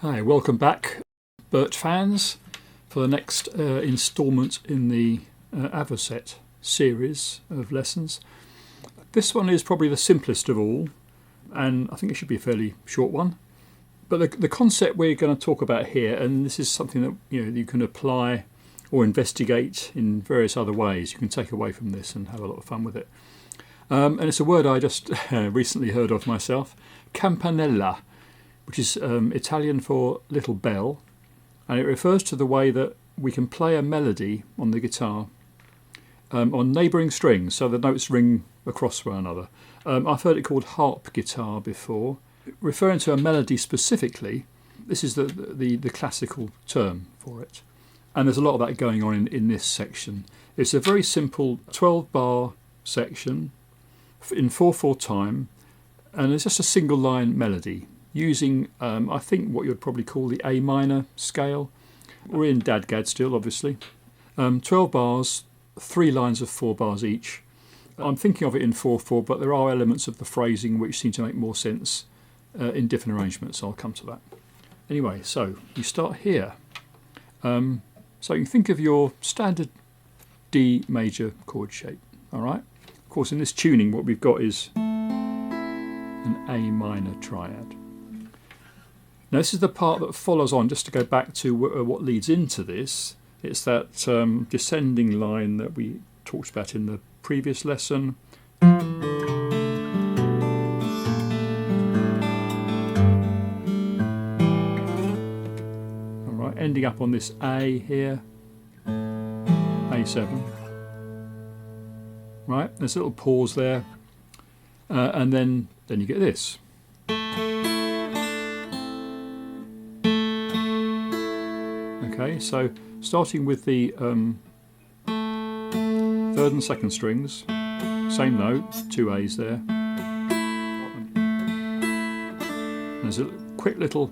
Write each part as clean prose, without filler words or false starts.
Hi, welcome back, Bert fans, for the next instalment in the Avocet series of lessons. This one is probably the simplest of all, and I think it should be a fairly short one. But the concept we're going to talk about here, and this is something that you can apply or investigate in various other ways. You can take away from this and have a lot of fun with it. And it's a word I just recently heard of myself, campanella, which is Italian for little bell, and it refers to the way that we can play a melody on the guitar on neighbouring strings, so the notes ring across one another. I've heard it called harp guitar before, referring to a melody specifically. This is the classical term for it, and there's a lot of that going on in this section. It's a very simple 12-bar section in 4/4 time, and it's just a single line melody, using, I think, what you'd probably call the A minor scale. We're in Dadgad still, obviously. 12 bars, 3 lines of 4 bars each. I'm thinking of it in 4/4, but there are elements of the phrasing which seem to make more sense in different arrangements. I'll come to that. Anyway, so you start here. So you think of your standard D major chord shape, all right? Of course, in this tuning, what we've got is an A minor triad. Now this is the part that follows on, just to go back to what leads into this. It's that descending line that we talked about in the previous lesson. Alright, ending up on this A here, A7. Right, there's a little pause there, and then you get this. Okay, so starting with the 3rd and 2nd strings, same note, 2 A's there. And there's a quick little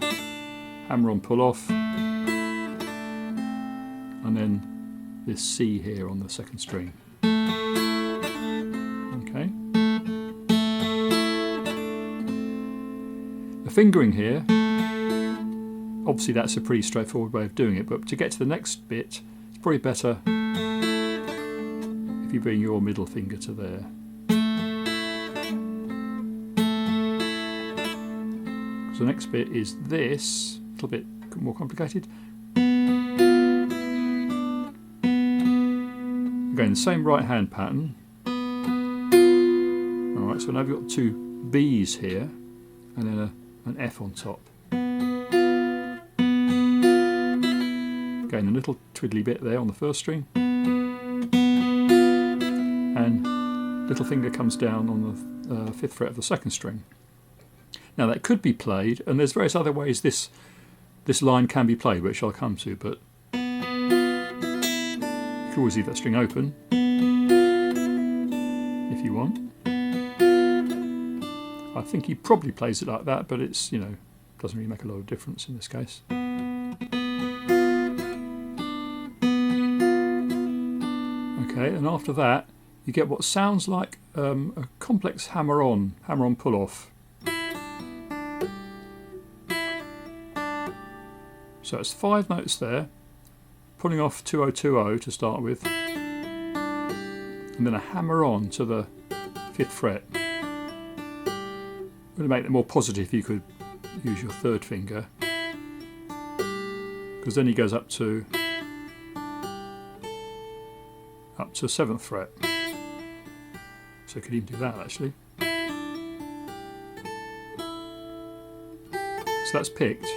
hammer-on pull-off, and then this C here on the 2nd string. Okay. The fingering here, obviously that's a pretty straightforward way of doing it, but to get to the next bit, it's probably better if you bring your middle finger to there. So the next bit is this, a little bit more complicated. Again, the same right hand pattern. Alright, so now we've got 2 B's here, and then an F on top. Again, a little twiddly bit there on the 1st string, and little finger comes down on the 5th fret of the 2nd string. Now that could be played, and there's various other ways this line can be played, which I'll come to, but you can always leave that string open if you want. I think he probably plays it like that, but it's, doesn't really make a lot of difference in this case. Okay, and after that, you get what sounds like a complex hammer-on pull-off. So it's 5 notes there, pulling off 2020 to start with, and then a hammer-on to the 5th fret. To make it more positive, you could use your 3rd finger, because then he goes up to 7th fret. So you could even do that actually. So that's picked.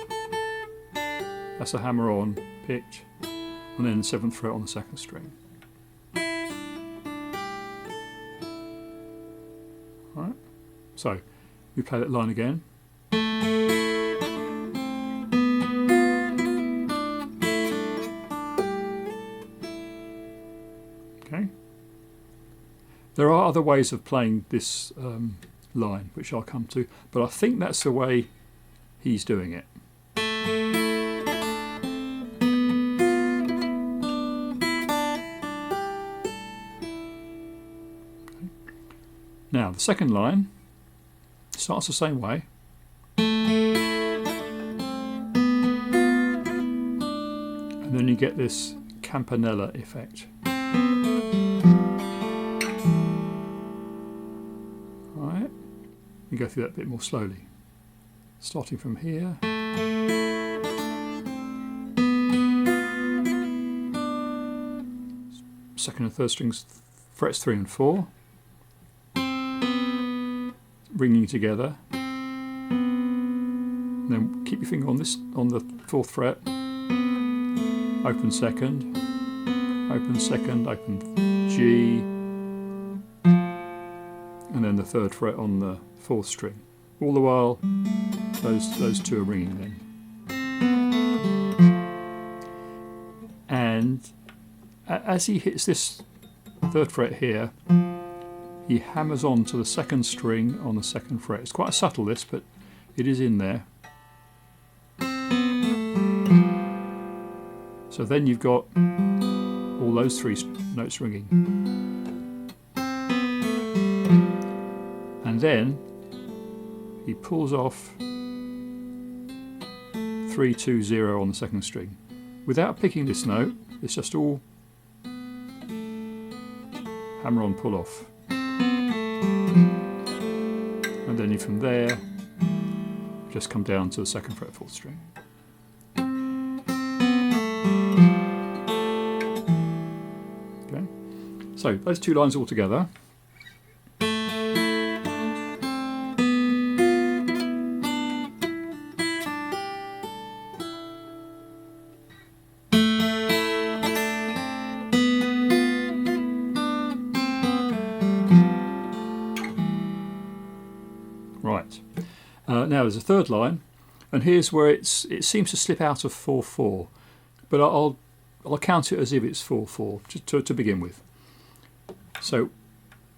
That's a hammer on, picked, and then 7th fret on the 2nd string. Alright, so we play that line again. Okay. There are other ways of playing this line, which I'll come to, but I think that's the way he's doing it. Okay. Now, the second line starts the same way. you get this campanella effect. Right, we go through that a bit more slowly, starting from here. Second and third strings, frets 3 and 4, ringing together. And then keep your finger on this, on the 4th fret. Open second, open G, and then the 3rd fret on the 4th string. All the while, those two are ringing then. And as he hits this 3rd fret here, he hammers on to the 2nd string on the 2nd fret. It's quite subtle, this, but it is in there. So then you've got all those 3 notes ringing. And then he pulls off 3, 2, 0 on the 2nd string. Without picking this note, it's just all hammer on, pull off. And then from there, just come down to the 2nd fret 4th string. Okay, so those 2 lines all together. Right, now there's a 3rd line, and here's where it seems to slip out of 4/4, but I'll count it as if it's 4/4 just to begin with. So,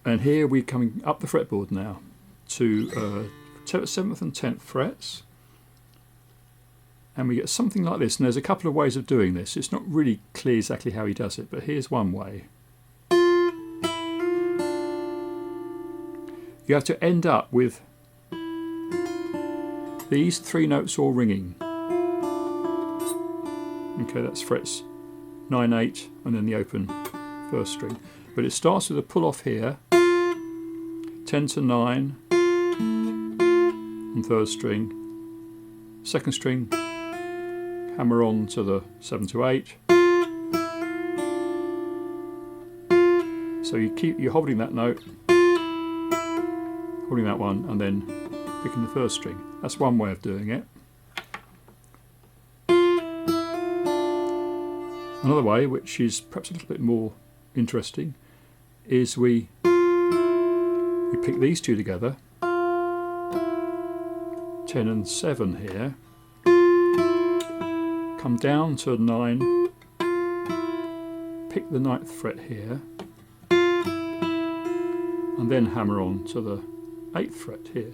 and here we're coming up the fretboard now to 7th and 10th frets, and we get something like this. And there's a couple of ways of doing this. It's not really clear exactly how he does it, but here's one way. You have to end up with these 3 notes all ringing. Okay, that's frets 9, 8, and then the open 1st string. But it starts with a pull off here, 10 to 9 on 3rd string, 2nd string, hammer on to the 7 to 8. So you're holding that note, holding that one, and then picking the 1st string. That's one way of doing it. Another way, which is perhaps a little bit more interesting, is we pick these 2 together, 10 and 7 here, come down to 9, pick the 9th fret here, and then hammer on to the 8th fret here.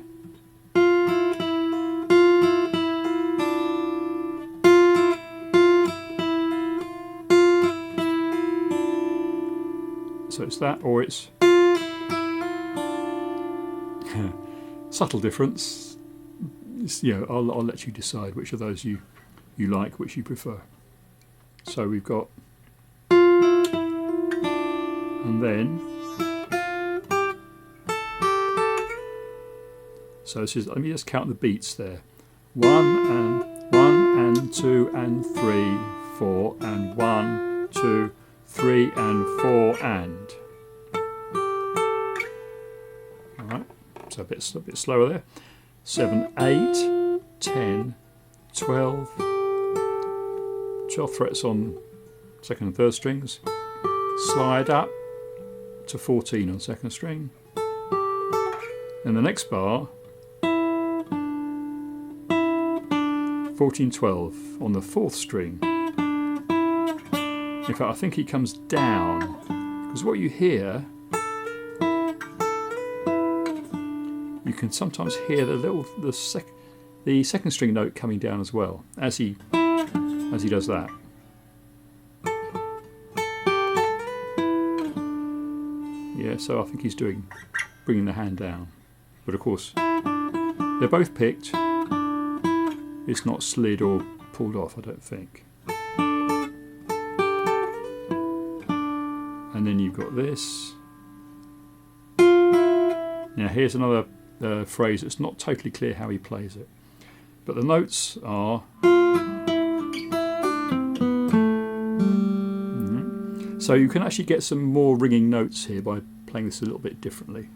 So it's that, or it's subtle difference. I'll let you decide which of those you like, which you prefer. So we've got, and then, so this is, let me just count the beats there. 1 and 2 and 3, 4 and 1, 2, 3 and 4 and. Alright, so a bit slower there. 7, 8, 10, 12 frets on 2nd and 3rd strings. Slide up to 14 on 2nd string. And the next bar, 14, 12 on the 4th string. In fact, I think he comes down, because what you hear, you can sometimes hear the 2nd string note coming down as well as he does that. Yeah, so I think he's bringing the hand down, but of course they're both picked. It's not slid or pulled off, I don't think. and then you've got this. Now here's another phrase that's not totally clear how he plays it, but the notes are. So you can actually get some more ringing notes here by playing this a little bit differently.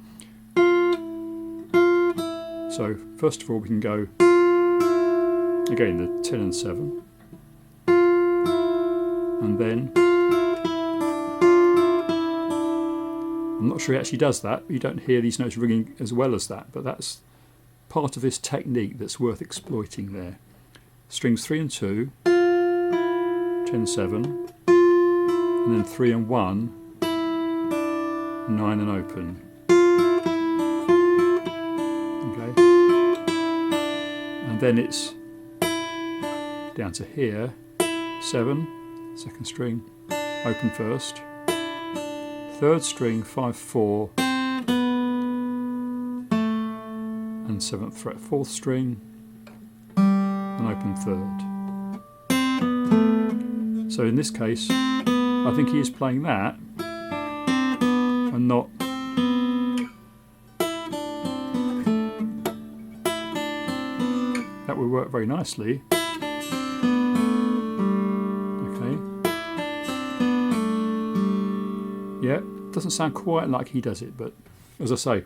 So first of all we can go again the 10 and 7, and then I'm not sure he actually does that. You don't hear these notes ringing as well as that, but that's part of this technique that's worth exploiting there. Strings 3 and 2, 10, 7, and then 3 and 1, 9 and open. Okay, and then it's down to here, 7, second string, open first, third string, 5, 4, and 7th fret, 4th string, and open third. So in this case, I think he is playing that, and not that would work very nicely. Okay. Yeah, doesn't sound quite like he does it, but as I say,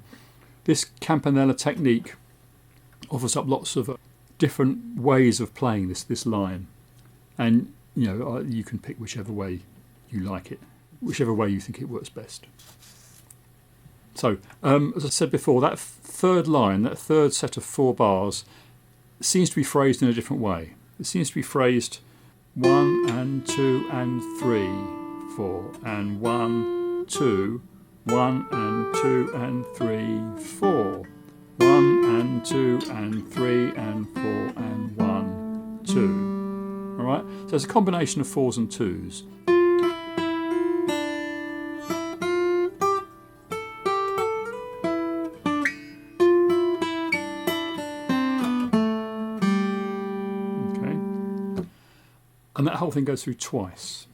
this campanella technique offers up lots of different ways of playing this line, and you know, you can pick whichever way you like it, whichever way you think it works best. So, as I said before, that third line, that third set of 4 bars, seems to be phrased in a different way. It seems to be phrased 1 and 2 and 3, 4, and 1, 2, 1 and 2 and 3, 4, 1 and 2 and 3 and 4 and 1, 2. All right. So it's a combination of 4s and 2s. And that whole thing goes through twice.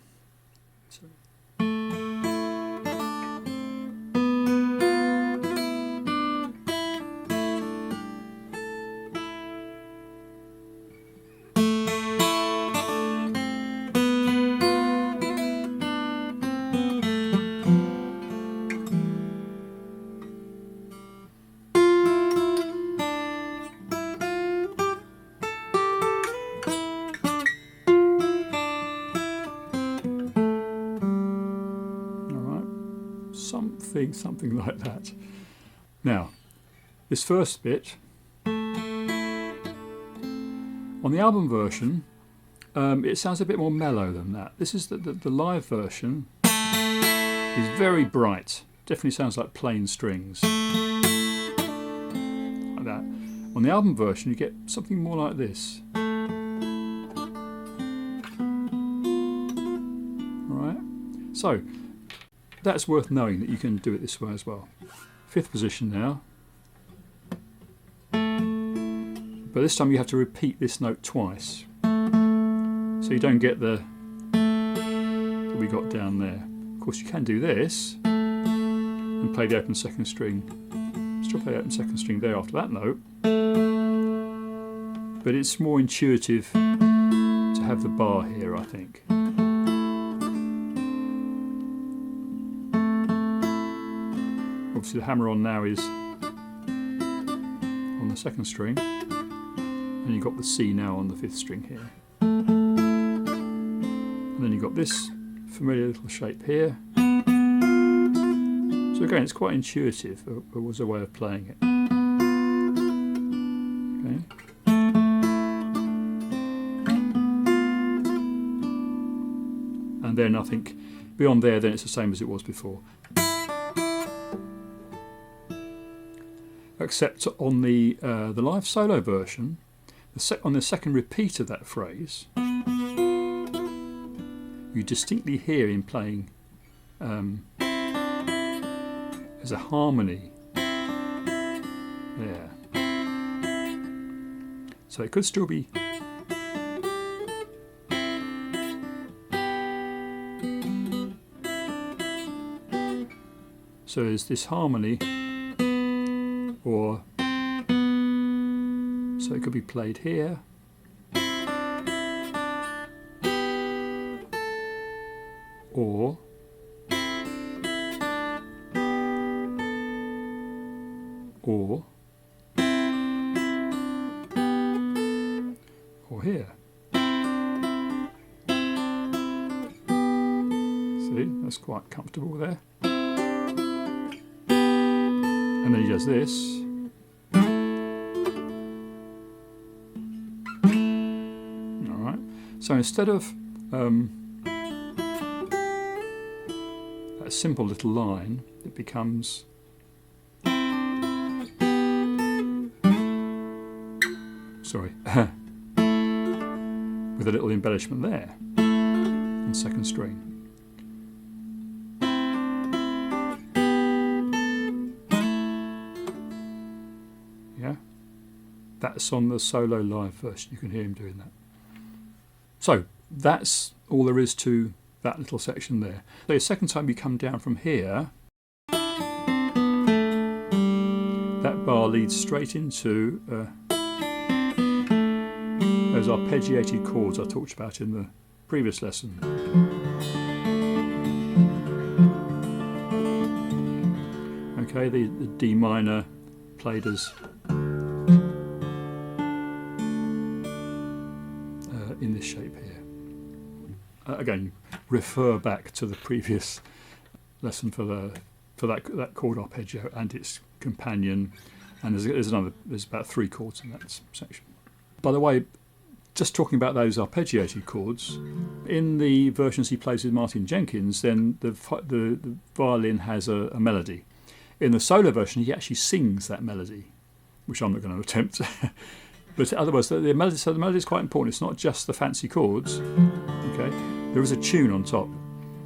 Something like that. Now, this first bit, on the album version, it sounds a bit more mellow than that. This is the live version is very bright. Definitely sounds like plain strings. Like that. On the album version, you get something more like this. Alright? So, that's worth knowing that you can do it this way as well. 5th position now. But this time you have to repeat this note twice. So you don't get the that we got down there. Of course you can do this and play the open second string. Still play the open second string there after that note. But it's more intuitive to have the bar here, I think. Obviously the hammer-on now is on the 2nd string, and you've got the C now on the 5th string here. And then you've got this familiar little shape here. So again, it's quite intuitive. It was a way of playing it. Okay. And then I think beyond there, then it's the same as it was before. Except on the live solo version, on the second repeat of that phrase, you distinctly hear him playing as a harmony there. So it could still be So there's this harmony, or so it could be played here, or here. See, that's quite comfortable there. And then he does this. Alright, so instead of a simple little line, it becomes sorry, with a little embellishment there on second string. Yeah, that's on the solo live version. You can hear him doing that. So that's all there is to that little section there. So the second time you come down from here, that bar leads straight into those arpeggiated chords I talked about in the previous lesson. Okay, the D minor played as in this shape here. Again, refer back to the previous lesson for that chord arpeggio and its companion, and there's about 3 chords in that section. By the way, just talking about those arpeggiated chords, in the versions he plays with Martin Jenkins, then the violin has a melody. In the solo version, he actually sings that melody, which I'm not going to attempt. But otherwise, the melody is quite important. It's not just the fancy chords. Okay, there is a tune on top.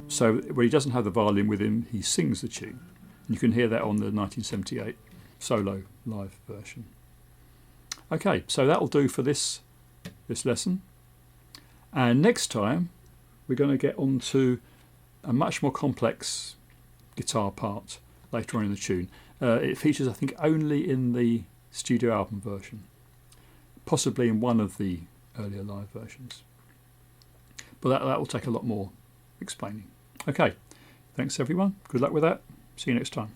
So when he doesn't have the violin with him, he sings the tune. And you can hear that on the 1978 solo live version. Okay, so that'll do for this lesson. And next time, we're going to get on to a much more complex guitar part later on in the tune. It features, I think, only in the studio album version, possibly in one of the earlier live versions. But that will take a lot more explaining. Okay, thanks everyone. Good luck with that. See you next time.